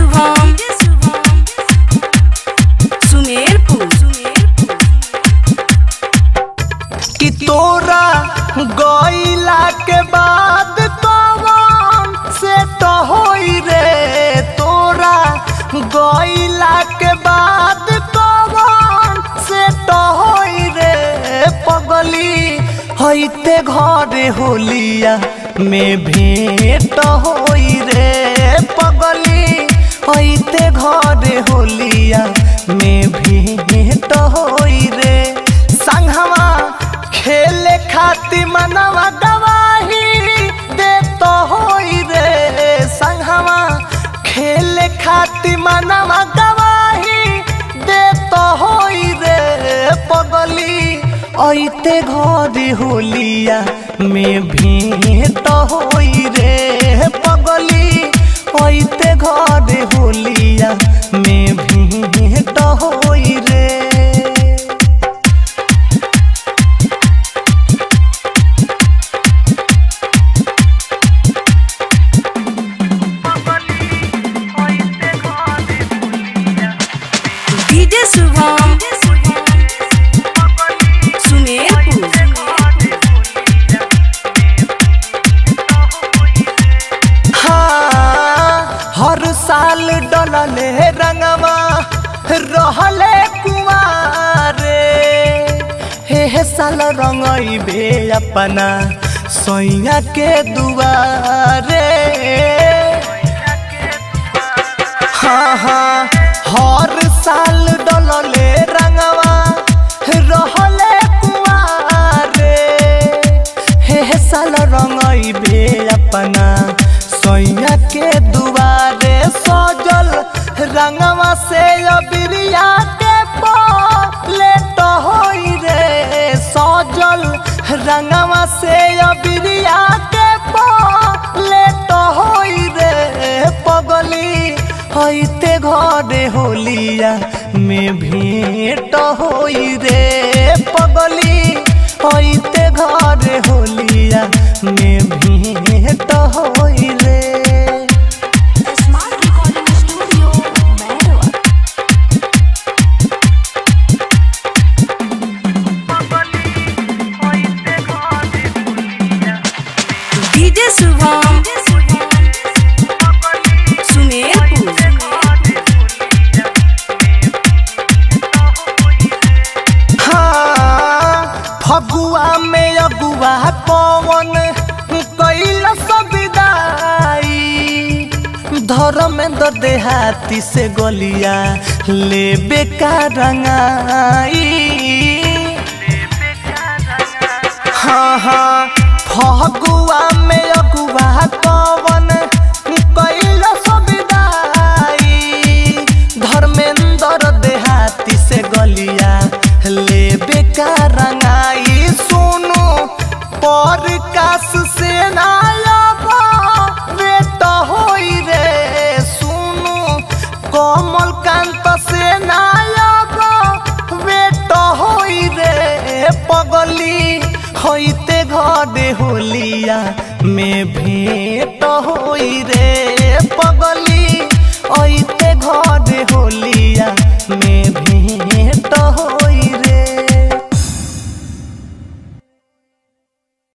शुभम सुमेरपुर कि तोरा गइला के बाद कौन से तो होई रे, तोरा गइला के बाद कौन से तो होई रे पगली, होइते घरे होलिया में भेंट होई रे पगली, होइते घरे होलिया में भेंट होई रे। संगवा खेले खातिर मनवा गवाही देत होई रे, संगवा खेले खातिर मनवा गवाही देत होई रे पगली, ओइते घरे होलिया में भेंट होई रे पगली, ओइते घरे होलिया में भेंट होई रे। डीजे शुभम सुमेरपुर हर साल डलले रंगवा रहले कुमारे, हे साल रंगइबे अपना सैया के दुआरे। हाँ हर साल डलले रंगवा रहले कुमारे, हे साल रंगइबे अपना सैया के दुआरे। सजल रंगवा से अबिरिया के पलेट होई रे, सजल रंगवा से अबिरिया के पलेट होई रे पगली, होइते घरे होलिया में भेंट होई रे पगली, होइते घरे होलिया में भेंट होई रे। Smart recording studio Mairwa DJ Shubham Sumerpur Phagua में अगुआ पवन कैल सविदाई, धर्मेंद्र देहाती से गलिया लेबे का रंगाई। हाँ फगुआ में अगुआ पवन कैल सविदाई, धर्मेंद्र देहाती से गलिया लेबे का रंगाई। सुनो प्रकाश से नायब बेट होई रे, सुनो कमलकांत से नायब बेट होई रे पगली, होइते घरे होलिया में भेंट होई रे पगली,